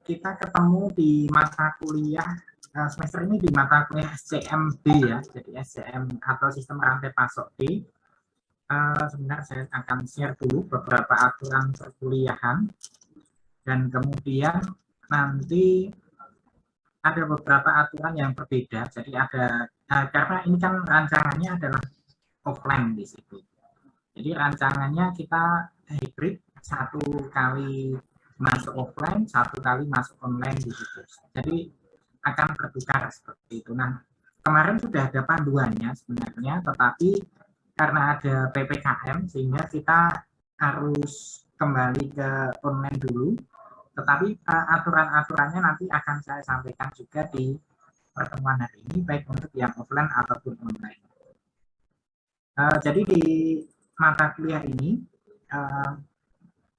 Kita ketemu di mata kuliah semester ini di mata kuliah SCMD ya, jadi SCM atau sistem rantai pasok D. Sebentar saya akan share dulu beberapa aturan perkuliahan dan kemudian nanti ada beberapa aturan yang berbeda. Jadi ada karena ini kan rancangannya adalah offline di situ. Jadi rancangannya kita hybrid, satu kali masuk offline, satu kali masuk online di situ. Jadi akan bertukar seperti itu. Nah, kemarin sudah ada panduannya sebenarnya, tetapi karena ada PPKM sehingga kita harus kembali ke online dulu. Tetapi aturan-aturannya nanti akan saya sampaikan juga di pertemuan hari ini, baik untuk yang offline ataupun online. Jadi di mata kuliah ini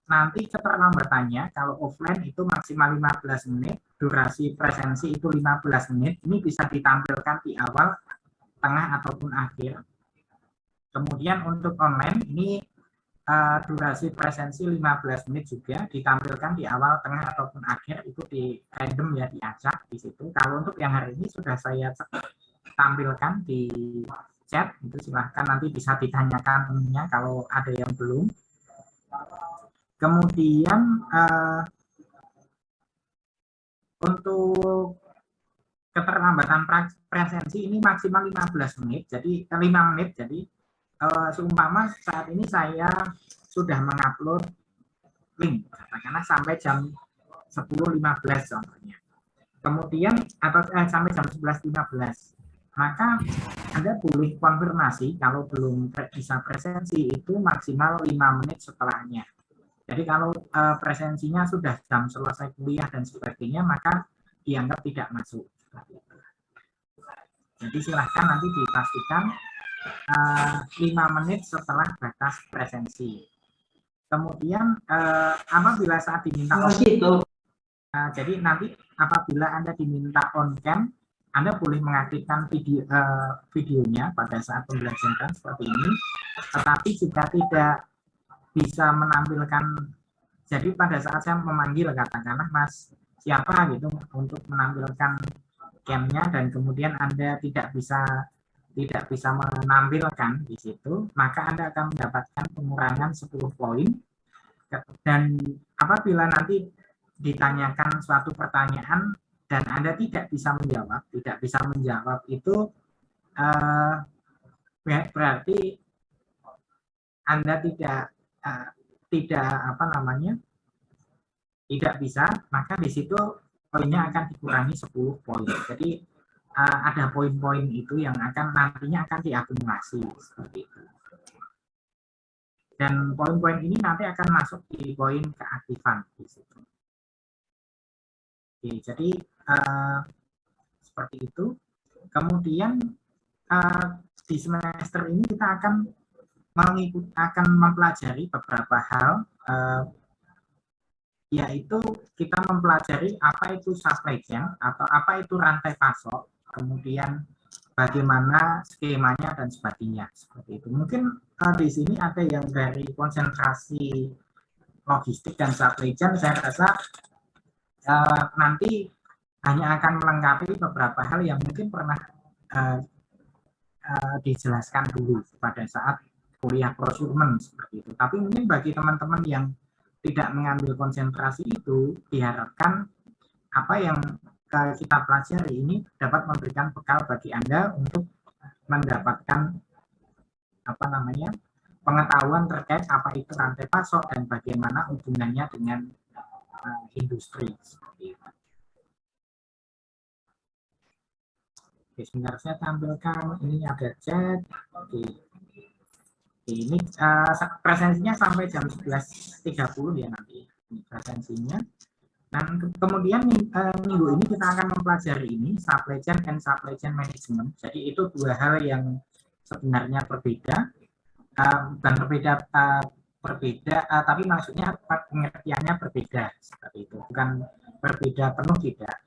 nanti keterlambatannya kalau offline itu maksimal 15 menit, durasi presensi itu 15 menit, ini bisa ditampilkan di awal, tengah ataupun akhir. Kemudian untuk online ini durasi presensi 15 menit juga ditampilkan di awal, tengah ataupun akhir, itu di random ya, diacak di situ. Kalau untuk yang hari ini sudah saya tampilkan di chat, itu silahkan nanti bisa ditanyakan temennya kalau ada yang belum. Kemudian untuk keterlambatan presensi ini maksimal 15 menit, jadi 5 menit. Jadi seumpama saat ini saya sudah mengupload link, katakanlah sampai jam 10.15 contohnya. Kemudian atau sampai jam 11.15. Maka Anda boleh konfirmasi kalau belum bisa presensi itu maksimal 5 menit setelahnya. Jadi kalau presensinya sudah jam selesai kuliah dan sebagainya, maka dianggap tidak masuk. Jadi silahkan nanti dipastikan 5 menit setelah batas presensi. Kemudian apabila saat diminta jadi nanti apabila Anda diminta on cam, Anda boleh mengaktifkan videonya pada saat pembelajaran seperti ini. Tetapi jika tidak bisa menampilkan, jadi pada saat saya memanggil katakanlah Mas siapa gitu untuk menampilkan camnya dan kemudian Anda tidak bisa menampilkan di situ, maka Anda akan mendapatkan pengurangan 10 poin. Dan apabila nanti ditanyakan suatu pertanyaan dan Anda tidak bisa menjawab itu berarti Anda tidak bisa, maka di situ poinnya akan dikurangi 10 poin. Jadi ada poin-poin itu yang nantinya akan diakumulasi seperti itu. Dan poin-poin ini nanti akan masuk di poin keaktifan di situ. Oke, jadi seperti itu. Kemudian di semester ini kita akan mempelajari beberapa hal, yaitu kita mempelajari apa itu supply chain atau apa itu rantai pasok, kemudian bagaimana skemanya dan sebagainya seperti itu. Mungkin di sini ada yang dari konsentrasi logistik dan supply chain, saya rasa nanti hanya akan melengkapi beberapa hal yang mungkin pernah dijelaskan dulu pada saat kuliah procurement seperti itu. Tapi mungkin bagi teman-teman yang tidak mengambil konsentrasi itu, diharapkan apa yang kita pelajari ini dapat memberikan bekal bagi Anda untuk mendapatkan pengetahuan terkait apa itu rantai pasok dan bagaimana hubungannya dengan industri seperti itu. Oke, sebentar saya tampilkan, ini ada chat. Oke. Ini presensinya sampai jam 11.30 ya nanti ini presensinya. Dan kemudian minggu ini kita akan mempelajari ini supply chain and supply chain management. Jadi itu dua hal yang sebenarnya berbeda, bukan berbeda, tapi maksudnya pengertiannya berbeda seperti itu, bukan berbeda penuh tidak.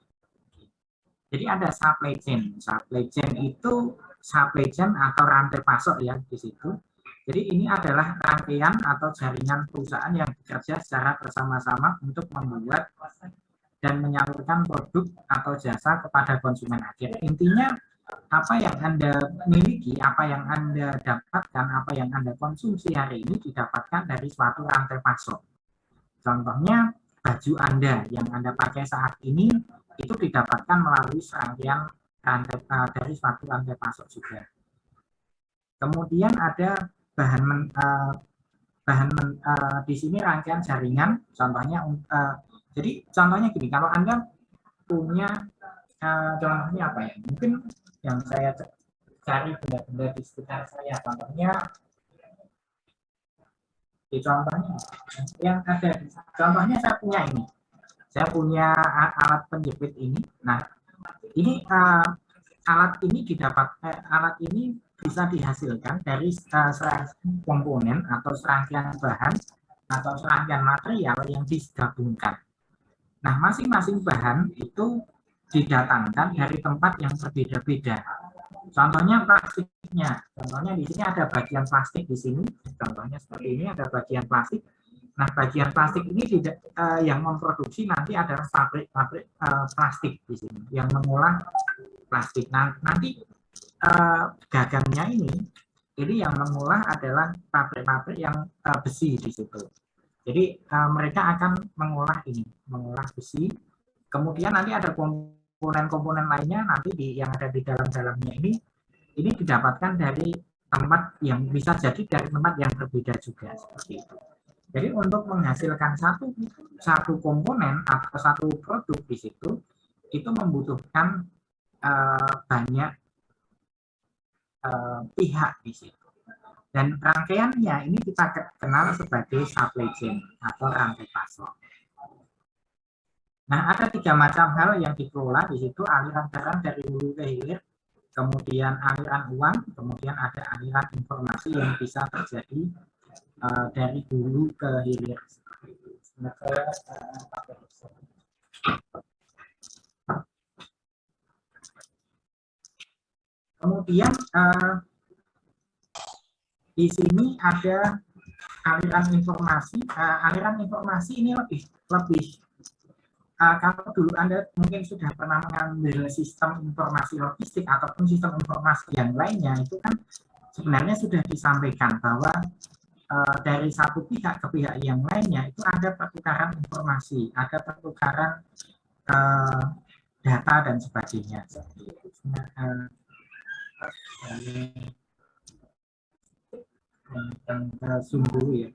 Jadi ada supply chain itu supply chain atau rantai pasok ya di situ. Jadi ini adalah rangkaian atau jaringan perusahaan yang bekerja secara bersama-sama untuk membuat dan menyalurkan produk atau jasa kepada konsumen akhir. Intinya apa yang Anda miliki, apa yang Anda dapatkan, apa yang Anda konsumsi hari ini didapatkan dari suatu rantai pasok. Contohnya baju Anda yang Anda pakai saat ini itu didapatkan melalui serangkaian rantai dari suatu rantai pasok juga. Kemudian ada di sini rangkaian jaringan, contohnya jadi contohnya gini, kalau Anda punya contohnya apa ya? Mungkin yang saya cari benda-benda di sekitar saya, contohnya yang ada, contohnya saya punya ini, saya punya alat penjepit ini. Nah, ini alat ini bisa dihasilkan dari serangkaian komponen atau serangkaian bahan atau serangkaian material yang digabungkan. Nah, masing-masing bahan itu didatangkan dari tempat yang berbeda-beda. Contohnya plastiknya. Contohnya di sini ada bagian plastik di sini. Contohnya seperti ini ada bagian plastik. Nah, bagian plastik ini yang memproduksi nanti adalah pabrik plastik di sini yang mengolah plastik. Nah, nanti gagangnya ini yang mengolah adalah pabrik-pabrik yang besi di situ. Jadi mereka akan mengolah besi. Kemudian nanti ada komponen-komponen lainnya nanti yang ada di dalamnya ini didapatkan dari tempat yang bisa jadi dari tempat yang berbeda juga seperti itu. Jadi untuk menghasilkan satu komponen atau satu produk di situ itu membutuhkan banyak pihak di situ. Dan rangkaiannya ini kita kenal sebagai supply chain atau rantai pasok. Nah, ada 3 macam hal yang dikelola di situ, aliran barang dari hulu ke hilir, kemudian aliran uang, kemudian ada aliran informasi yang bisa terjadi dari hulu ke hilir. Kemudian di sini ada aliran informasi. Aliran informasi ini lebih kalau dulu Anda mungkin sudah pernah mengambil sistem informasi logistik ataupun sistem informasi yang lainnya, itu kan sebenarnya sudah disampaikan bahwa dari satu pihak ke pihak yang lainnya itu ada pertukaran informasi, ada pertukaran data dan sebagainya. Sungguh ya.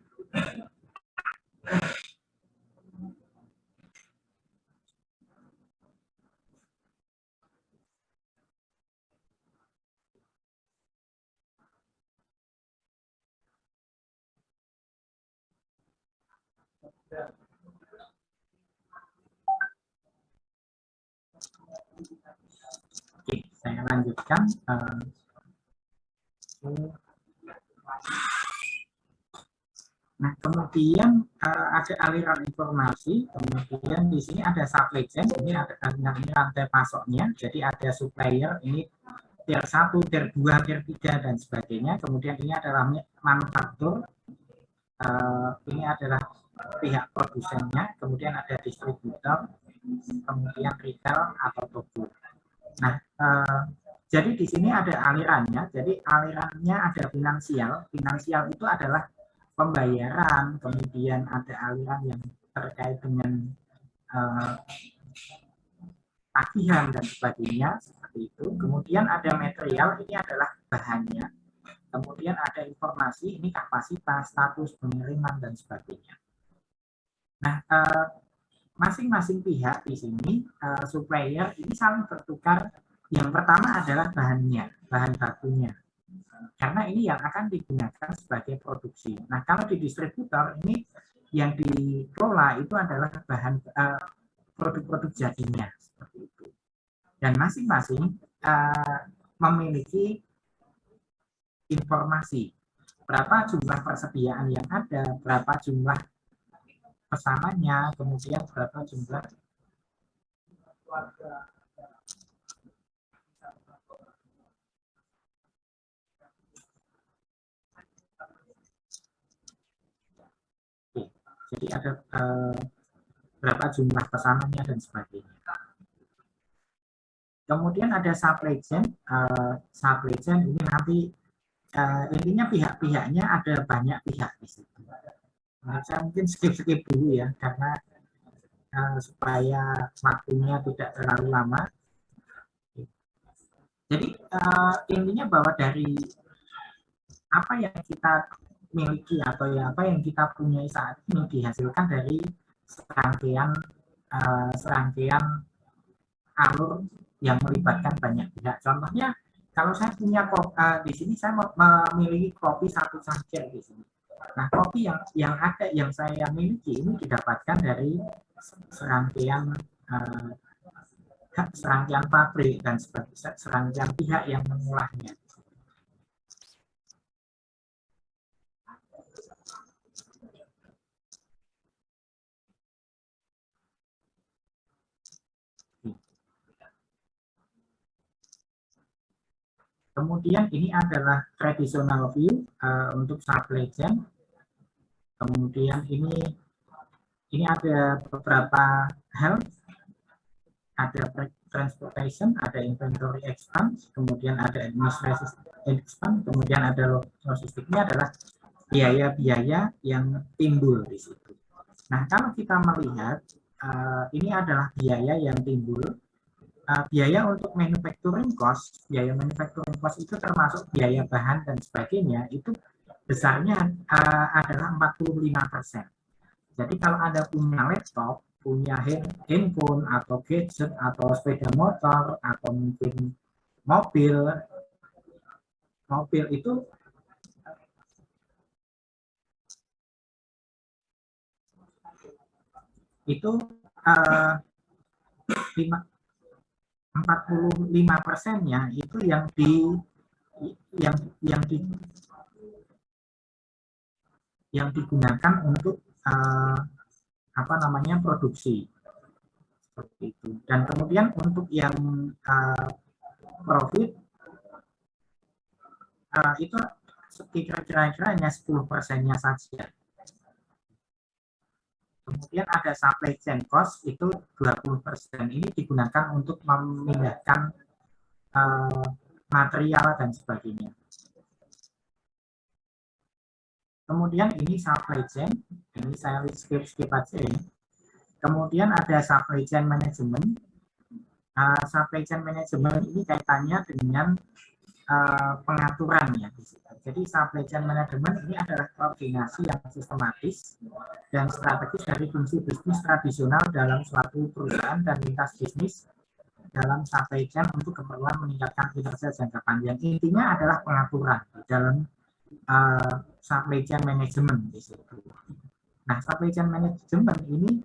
Oke, saya lanjutkan. Nah, kemudian ada aliran informasi, kemudian di sini ada supply chain, ini ada rantai pasoknya, jadi ada supplier, ini tier 1, tier 2, tier 3, dan sebagainya. Kemudian ini adalah manufaktur, ini adalah pihak produsennya, kemudian ada distributor, kemudian retail atau toko. Nah, jadi di sini ada alirannya, jadi alirannya ada finansial itu adalah pembayaran, kemudian ada aliran yang terkait dengan tagihan dan sebagainya seperti itu. Kemudian ada material, ini adalah bahannya. Kemudian ada informasi, ini kapasitas, status pengiriman dan sebagainya. Nah, masing-masing pihak di sini supplier ini saling bertukar. Yang pertama adalah bahan bakunya. Karena ini yang akan digunakan sebagai produksi. Nah, kalau di distributor ini yang dikelola itu adalah bahan produk-produk jadinya seperti itu. Dan masing-masing memiliki informasi berapa jumlah persediaan yang ada, berapa jumlah pesanannya, kemudian berapa jumlah Jadi ada berapa jumlah pesanannya dan sebagainya. Kemudian ada supply chain. Supply chain ini nanti intinya pihak-pihaknya ada banyak pihak di situ. Saya mungkin skip dulu ya, karena supaya waktunya tidak terlalu lama. Jadi intinya bahwa dari apa yang kita miliki atau ya apa yang kita punya saat ini dihasilkan dari serangkaian alur yang melibatkan banyak pihak. Contohnya kalau saya punya di sini saya memiliki kopi satu saja di sini. Nah, kopi yang saya miliki ini didapatkan dari serangkaian pabrik dan serangkaian pihak yang mengolahnya. Kemudian ini adalah traditional view untuk supply chain. Kemudian ini ada beberapa hal, ada transportation, ada inventory expense, kemudian ada administrative expense, kemudian ada logistik. Ini adalah biaya-biaya yang timbul di situ. Nah, kalau kita melihat ini adalah biaya yang timbul. Biaya untuk manufacturing cost itu termasuk biaya bahan dan sebagainya, itu besarnya adalah 45%. Jadi kalau Anda punya laptop, punya handphone atau gadget atau sepeda motor atau mungkin mobil itu 45%-nya itu yang digunakan untuk produksi seperti itu. Dan kemudian untuk yang profit itu kira-kira hanya 10%-nya saja. Kemudian ada supply chain cost, itu 20%. Ini digunakan untuk memindahkan material dan sebagainya. Kemudian ini supply chain, ini saya skip aja ya. Kemudian ada supply chain management. Supply chain management ini kaitannya dengan pengaturannya. Jadi supply chain management ini adalah koordinasi yang sistematis dan strategis dari fungsi bisnis tradisional dalam suatu perusahaan dan lintas bisnis dalam supply chain untuk keperluan meningkatkan kinerja jangka panjang. Intinya adalah pengaturan di dalam supply chain management di situ. Nah, supply chain management ini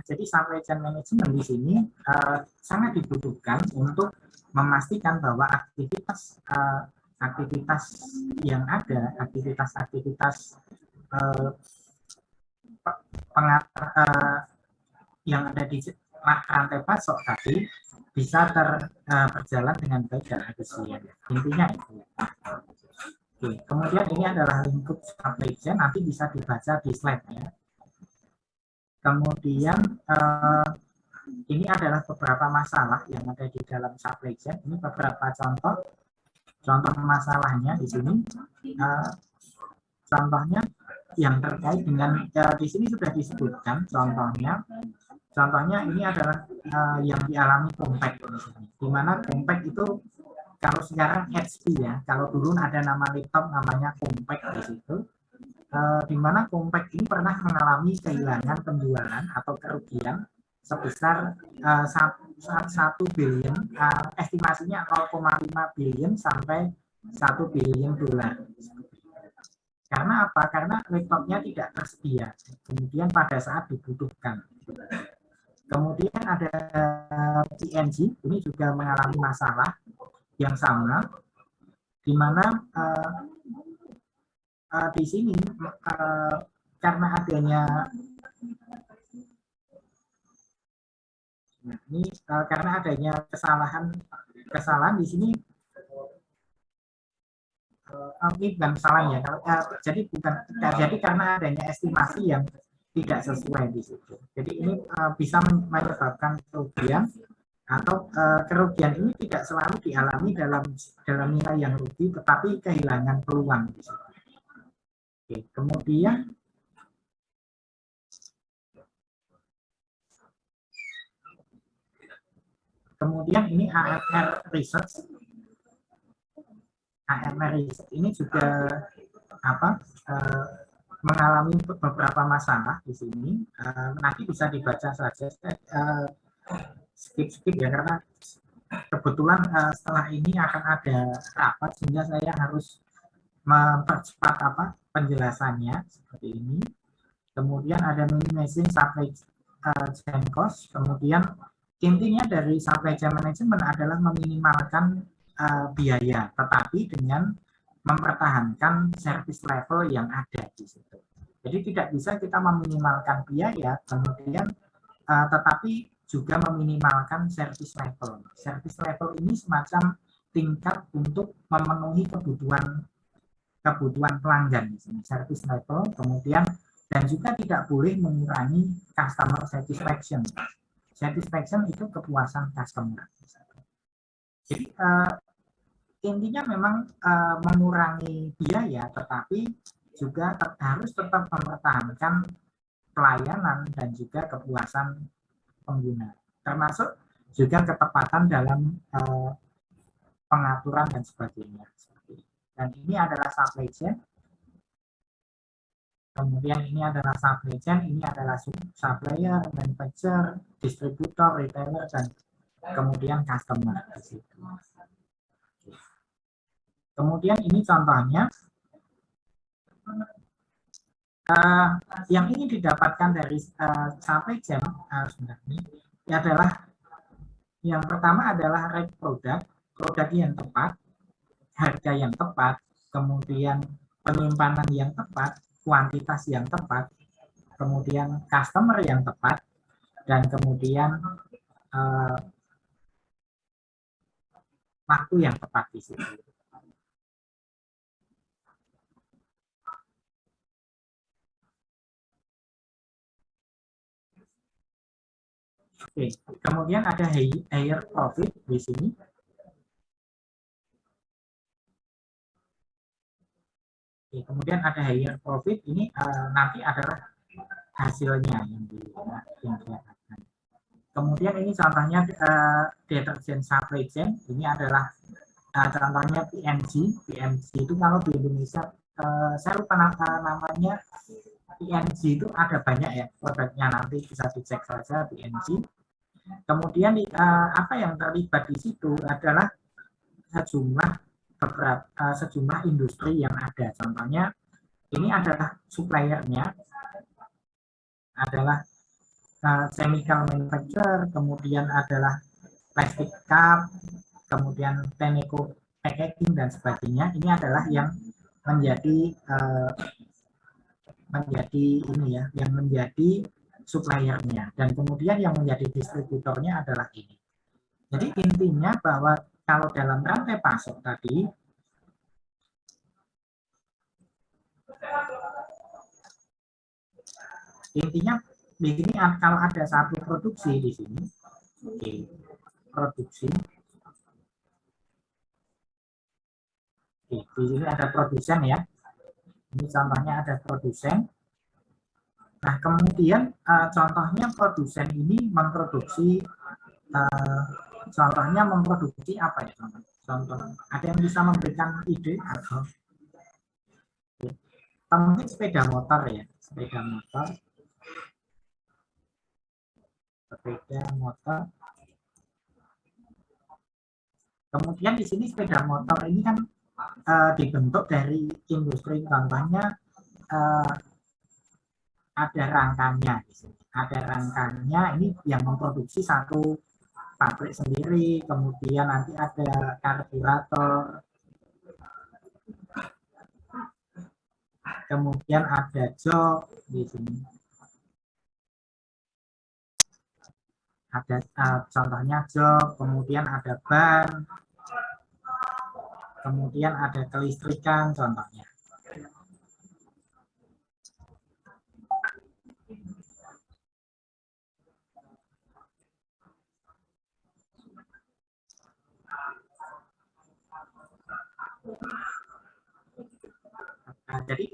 jadi supply chain management di sini sangat dibutuhkan untuk memastikan bahwa aktivitas yang ada, aktivitas yang ada di rantai pasok tadi bisa berjalan dengan baik dan efisien. Intinya itu. Oke, kemudian ini adalah lingkup supply chain, nanti bisa dibaca di slide-nya. Kemudian ini adalah beberapa masalah yang ada di dalam supply chain. Ini beberapa contoh masalahnya di sini. Contohnya yang terkait dengan di sini sudah disebutkan contohnya ini adalah yang dialami Compaq di mana Compaq itu kalau sekarang HP ya, kalau dulu ada nama laptop namanya Compaq di situ. Di mana Compaq ini pernah mengalami kehilangan penjualan atau kerugian sebesar 1 billion, estimasinya 0,5 billion sampai 1 billion dolar. Karena apa? Karena laptopnya tidak tersedia. Kemudian pada saat dibutuhkan. Kemudian ada P&G, ini juga mengalami masalah yang sama, di mana di sini karena adanya kesalahan di sini ini bukan salah ya, jadi bukan jadi karena adanya estimasi yang tidak sesuai di situ. Jadi ini bisa menyebabkan kerugian atau kerugian ini tidak selalu dialami dalam nilai yang rugi, tetapi kehilangan peluang di situ. Oke, kemudian ini AMR Research. AMR Research ini juga mengalami beberapa masalah di sini. Nanti bisa dibaca saja, skip ya, karena kebetulan setelah ini akan ada rapat sehingga saya harus mempercepat penjelasannya seperti ini. Kemudian ada minimizing supply chain cost. Kemudian intinya dari supply chain management adalah meminimalkan biaya, tetapi dengan mempertahankan service level yang ada di situ. Jadi tidak bisa kita meminimalkan biaya, kemudian tetapi juga meminimalkan service level. Service level ini semacam tingkat untuk memenuhi kebutuhan pelanggan di sini. Service level, kemudian dan juga tidak boleh mengurangi customer satisfaction. Satisfaction itu kepuasan customer. Jadi intinya memang mengurangi biaya, tetapi juga harus tetap mempertahankan pelayanan dan juga kepuasan pengguna, termasuk juga ketepatan dalam pengaturan dan sebagainya. Dan ini adalah supply chain. Kemudian ini adalah supply chain, ini adalah supplier, manufacturer, distributor, retailer, dan kemudian customer. Kemudian ini contohnya yang ingin didapatkan dari supply chain sebenarnya adalah yang pertama adalah rate produk yang tepat, harga yang tepat, kemudian penyimpanan yang tepat, kuantitas yang tepat, kemudian customer yang tepat, dan kemudian waktu yang tepat di situ. Oke, kemudian ada higher profit di sini. Oke, kemudian ada higher profit, ini nanti adalah hasilnya yang didapatkan. Kemudian ini contohnya deterjen supply chain, ini adalah contohnya PNG. PNG itu kalau di Indonesia saya lupa namanya. PNG itu ada banyak ya produknya, nanti bisa dicek saja PNG. Kemudian apa yang terlibat di situ adalah sejumlah industri yang ada. Contohnya ini adalah suppliernya adalah chemical manufacturer, kemudian adalah plastic cup, kemudian Tenneco packaging dan sebagainya. Ini adalah yang menjadi yang menjadi suppliernya, dan kemudian yang menjadi distributornya adalah ini. Jadi intinya bahwa kalau dalam rantai pasok tadi intinya di sini kalau ada satu produksi di sini, produksi. Di sini ada produsen ya. Ini contohnya ada produsen. Nah, kemudian contohnya produsen ini memproduksi contohnya memproduksi apa ya, contoh ada yang bisa memberikan ide atau mungkin sepeda motor ya, sepeda motor. Kemudian di sini sepeda motor ini kan dibentuk dari industri, contohnya ada rangkanya, ini yang memproduksi satu pabrik sendiri, kemudian nanti ada karburator, kemudian ada jok di sini, ada contohnya jok, kemudian ada ban, kemudian ada kelistrikan contohnya. Nah, jadi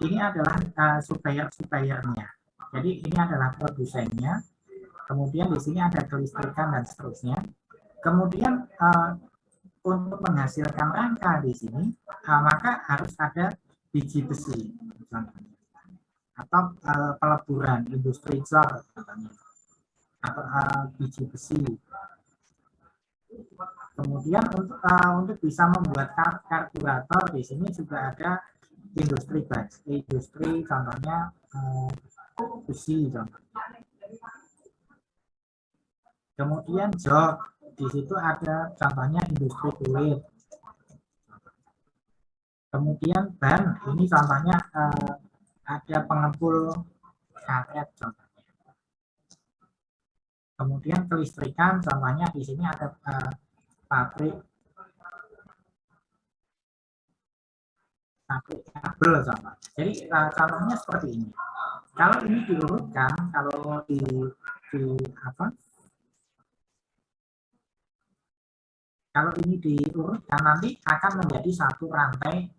ini adalah supplier-suppliernya. Jadi ini adalah produsennya. Kemudian di sini ada kelistrikan dan seterusnya. Kemudian untuk menghasilkan rangka di sini, maka harus ada biji besi, atau peleburan industri jar, atau biji besi. Kemudian untuk bisa membuat karburator di sini juga ada industri contohnya besi contohnya. Kemudian jok, di situ ada contohnya industri kulit. Kemudian ban, ini contohnya ada pengepul karet contohnya. Kemudian kelistrikan, contohnya di sini ada pabrik kabel contohnya. Jadi contohnya seperti ini. Kalau ini diurutkan, kalau di apa? Kalau ini diurutkan nanti akan menjadi satu rantai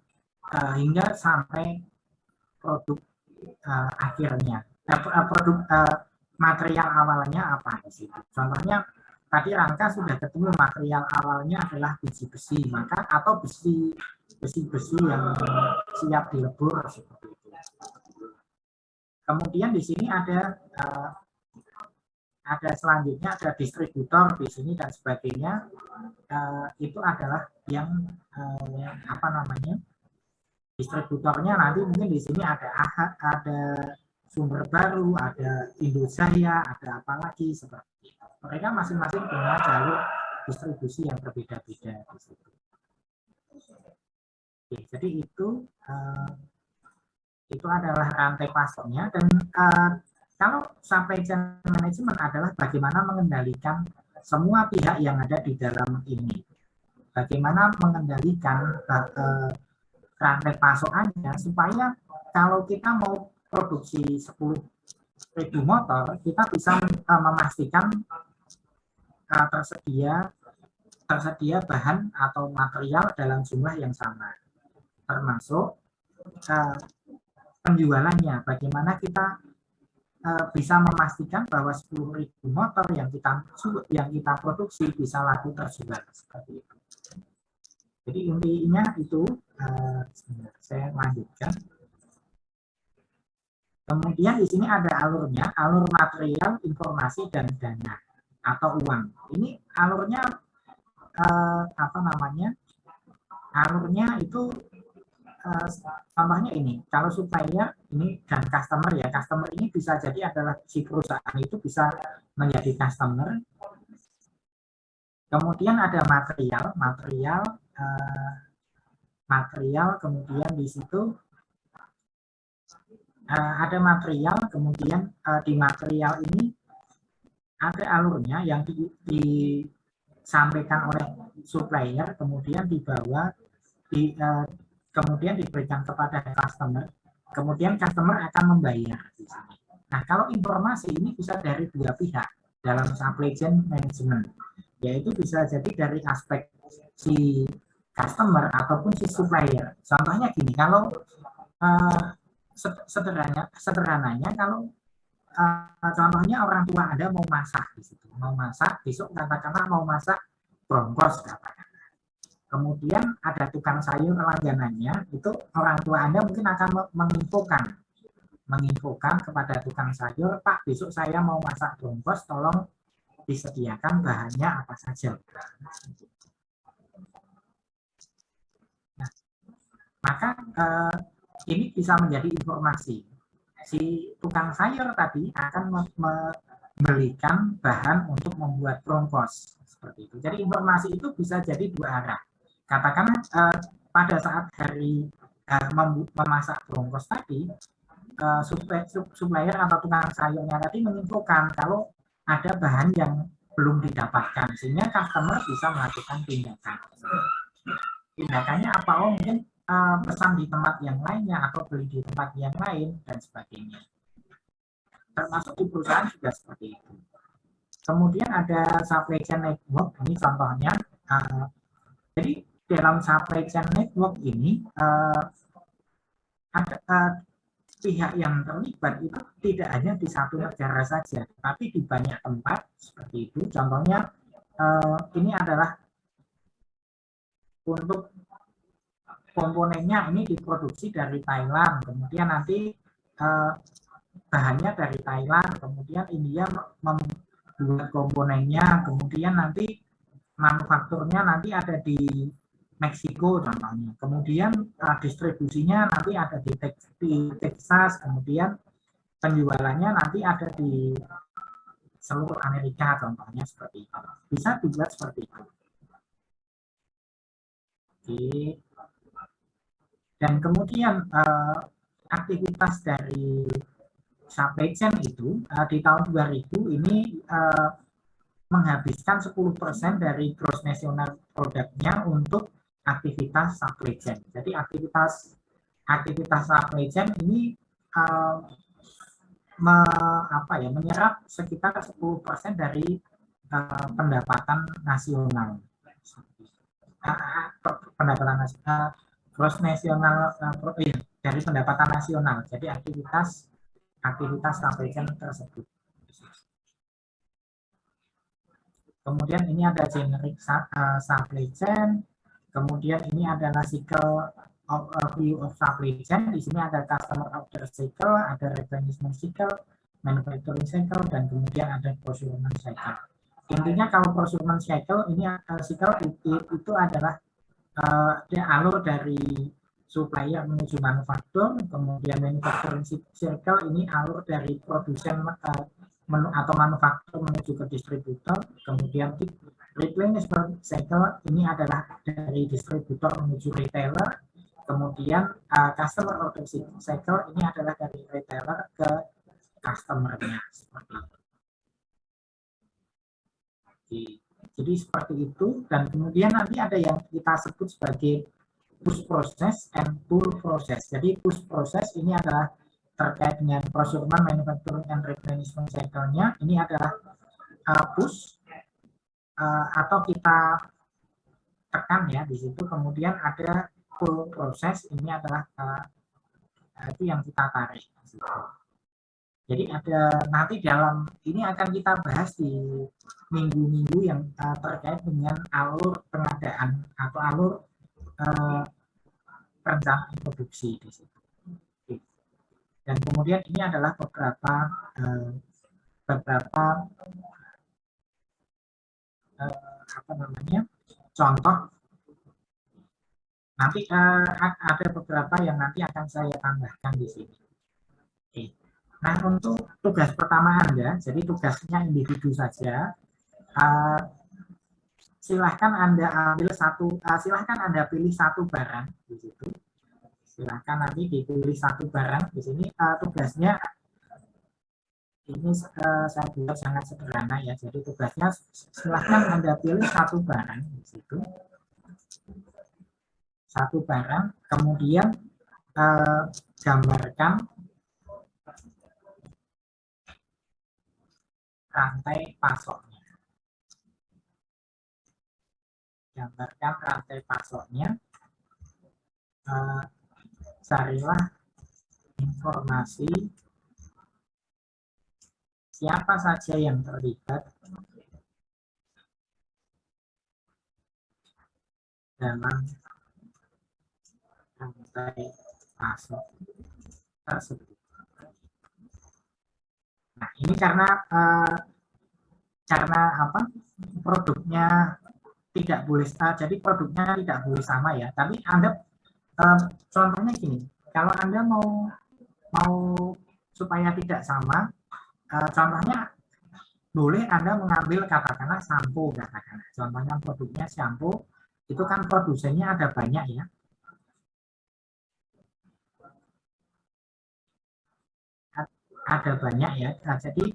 hingga sampai produk akhirnya. Produk material awalnya apa di situ? Contohnya tadi rangka sudah ketemu material awalnya adalah biji besi, maka atau besi yang siap dilebur seperti itu. Kemudian di sini ada selanjutnya ada distributor di sini dan sebagainya. Itu adalah yang apa namanya, distributornya nanti mungkin di sini ada Sumber Baru, ada Indojaya, ada apa lagi seperti itu. Mereka masing-masing punya jalur distribusi yang berbeda-beda di situ. Oke, jadi itu adalah rantai pasoknya. Dan kalau supply chain management adalah bagaimana mengendalikan semua pihak yang ada di dalam ini. Bagaimana mengendalikan rantai pasokannya supaya kalau kita mau produksi 10.000 motor, kita bisa memastikan tersedia bahan atau material dalam jumlah yang sama. Termasuk penjualannya, bagaimana kita bisa memastikan bahwa 10.000 motor yang kita produksi bisa laku terjual seperti itu. Jadi intinya itu, saya lanjutkan. Kemudian di sini ada alurnya, alur material, informasi dan dana atau uang. Ini alurnya apa namanya? Alurnya itu contohnya ini, kalau supplier ini dan customer ya, customer ini bisa jadi adalah si perusahaan itu bisa menjadi customer. Kemudian ada material, kemudian di situ ada material, kemudian di material ini ada alurnya yang disampaikan oleh supplier, kemudian dibawa kemudian diberikan kepada customer, kemudian customer akan membayar di sini. Nah, kalau informasi ini bisa dari dua pihak dalam supply chain management, yaitu bisa jadi dari aspek si customer ataupun si supplier. Contohnya gini, kalau sederhananya kalau contohnya orang tua Anda mau masak di situ, besok katakanlah mau masak bronkos katakanlah. Kemudian ada tukang sayur langganannya, itu orang tua Anda mungkin akan menginfokan kepada tukang sayur, Pak, besok saya mau masak bronkos, tolong disediakan bahannya apa saja. Nah, maka ini bisa menjadi informasi. Si tukang sayur tadi akan membelikan bahan untuk membuat bronkos seperti itu. Jadi informasi itu bisa jadi dua arah. Katakanlah pada saat hari memasak bronkos tadi, supplier atau tukang sayurnya tadi menginfokan kalau ada bahan yang belum didapatkan, sehingga customer bisa melakukan tindakan. tindakannya apa? Oh, mungkin pesan di tempat yang lainnya atau beli di tempat yang lain dan sebagainya. Termasuk di perusahaan juga seperti itu. Kemudian ada supply chain network, ini contohnya. Jadi dalam supply chain network ini ada pihak yang terlibat itu tidak hanya di satu negara saja, tapi di banyak tempat seperti itu. Contohnya ini adalah untuk komponennya ini diproduksi dari Thailand, kemudian nanti bahannya dari Thailand, kemudian India membuat komponennya, kemudian nanti manufakturnya nanti ada di Meksiko contohnya, kemudian distribusinya nanti ada di Texas, kemudian penjualannya nanti ada di seluruh Amerika contohnya seperti itu. Bisa dibuat seperti itu. Oke. Dan kemudian aktivitas dari supply chain itu di tahun 2000 ini menghabiskan 10% dari gross national produknya untuk aktivitas supply chain. Jadi aktivitas supply chain ini menyerap sekitar 10% dari pendapatan nasional. Pendapatan nasional, gross nasional dari pendapatan nasional. Jadi aktivitas supply chain tersebut. Kemudian ini ada generic supply chain. Kemudian ini adalah cycle view of supply chain. Di sini ada customer order cycle, ada replenishment cycle, manufacturing cycle, dan kemudian ada procurement cycle. Intinya kalau procurement cycle ini cycle itu adalah alur dari supplier menuju manufaktur, kemudian manufacturing cycle ini alur dari produsen atau manufaktur menuju ke distributor, kemudian replenishment cycle ini adalah dari distributor menuju retailer, kemudian customer order cycle ini adalah dari retailer ke customer-nya seperti itu. Jadi seperti itu, dan kemudian nanti ada yang kita sebut sebagai push process and pull process. Jadi push process ini adalah terkait dengan procurement, manufacturing, and replenishment cycle-nya. Ini adalah push atau kita tekan ya di situ. Kemudian ada pull process, ini adalah itu yang kita tarik. Jadi ada nanti dalam ini akan kita bahas di minggu-minggu yang terkait dengan alur pengadaan atau alur perencanaan produksi di situ. Dan kemudian ini adalah beberapa contoh. Nanti ada beberapa yang nanti akan saya tambahkan di sini. Oke. Nah, untuk tugas pertama Anda, jadi tugasnya individu saja. Silahkan Anda ambil silahkan Anda pilih satu barang di situ. Silahkan nanti dipilih satu barang di sini. Tugasnya ini saya buat sangat sederhana ya. Jadi tugasnya silahkan Anda pilih satu barang di situ. Satu barang, kemudian gambarkan rantai pasoknya. Gambarkan rantai pasoknya. Carilah informasi siapa saja yang terlibat dalam rantai pasok tersebut. Nah, ini karena produknya tidak boleh jadi produknya tidak boleh sama ya. Tapi Anda contohnya gini, kalau Anda mau supaya tidak sama, contohnya boleh Anda mengambil katakanlah sampo, katakanlah contohnya produknya sampo, itu kan produsennya ada banyak ya. Ada banyak ya. Nah, jadi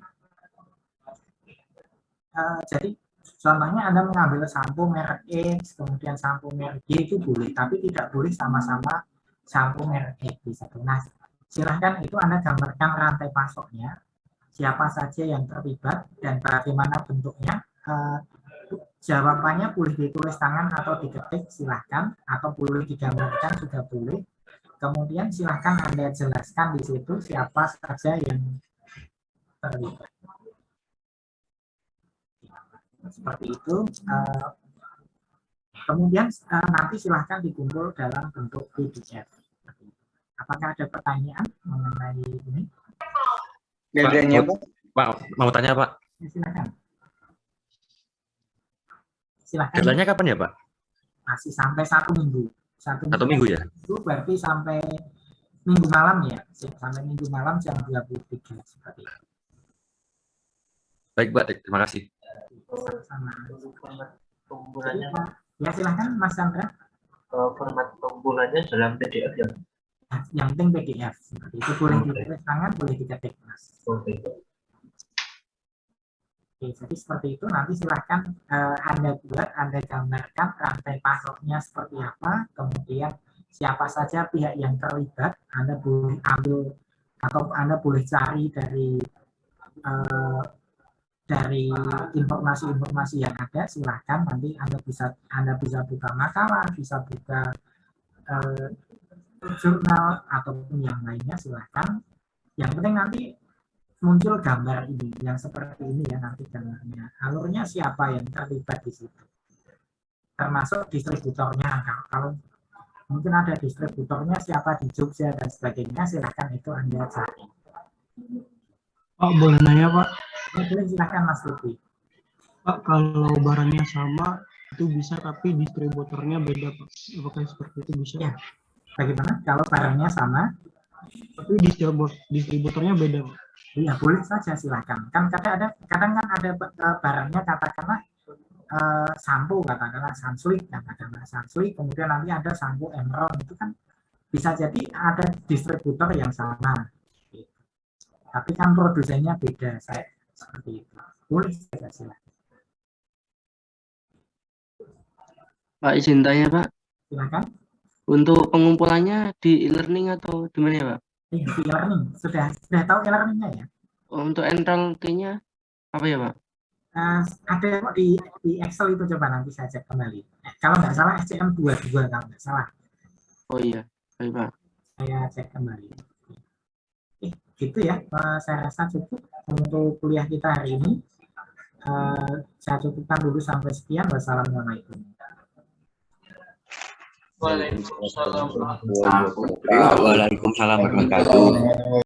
Contohnya Anda mengambil sampo merek X, kemudian sampo merek Y itu boleh, tapi tidak boleh sama-sama sampo merek X di satu. Nah, silahkan itu Anda gambarkan rantai pasoknya, siapa saja yang terlibat dan bagaimana bentuknya. Jawabannya boleh ditulis tangan atau diketik, silahkan, atau boleh digambarkan juga boleh. Kemudian silahkan Anda jelaskan di situ siapa saja yang terlibat. Seperti itu. Kemudian nanti silahkan dikumpul dalam bentuk PDF. Apakah ada pertanyaan mengenai ini? Deadline-nya, Pak, mau tanya, Pak. Ya, silakan. Silahkan. Deadline-nya kapan ya, Pak? Masih sampai 1 minggu. Satu minggu ya? Itu berarti sampai minggu malam ya. Sampai minggu malam jam 23 seperti itu. Baik, Pak. Terima kasih. Sama. pengumpulannya, Ya silahkan Mas Chandra. format pengumpulannya dalam PDF ya? Yang penting PDF. Seperti itu boleh ditulis tangan, boleh diketik, Mas. Oke. Oke, jadi seperti itu. Nanti silahkan Anda buat, Anda gambarkan rantai pasoknya seperti apa, kemudian siapa saja pihak yang terlibat. Anda boleh ambil atau Anda boleh cari dari informasi-informasi yang ada. Silahkan nanti Anda bisa buka makalah, bisa buka jurnal ataupun yang lainnya, silahkan. Yang penting nanti muncul gambar ini yang seperti ini ya, nanti gambarnya, alurnya siapa yang terlibat di situ, termasuk distributornya. Kalau mungkin ada distributornya siapa di Jogja dan sebagainya, silahkan itu Anda cari. Pak, boleh nanya Pak? Boleh, silahkan Mas Lupi. Pak, kalau barangnya sama itu bisa tapi distributornya beda Pak. Apakah seperti itu bisa? Ya. Bagaimana kalau barangnya sama Tapi distributornya beda Pak. ya boleh saja, silahkan. Kan kadang kan ada barangnya katakanlah sampo, katakanlah Sunslick, kemudian nanti ada sampo Emron, itu kan bisa jadi ada distributor yang sama, tapi kan produsennya beda, seperti itu. Boleh saja, silahkan. Pak, izin tanya Pak, Silahkan. untuk pengumpulannya di e-learning atau di mana ya Pak? E-learning, sudah tahu e-learningnya ya? Untuk NRL-nya apa ya Pak? Ada kok di Excel itu, coba nanti saya cek kembali. Kalau nggak salah SCM 22 kalau nggak salah. Oh iya, baik Pak. Saya cek kembali. Gitu ya, saya rasa cukup untuk kuliah kita hari ini. Saya cukupkan dulu sampai sekian. Wassalamualaikum. Waalaikumsalam. Waalaikumsalam warahmatullahi wabarakatuh.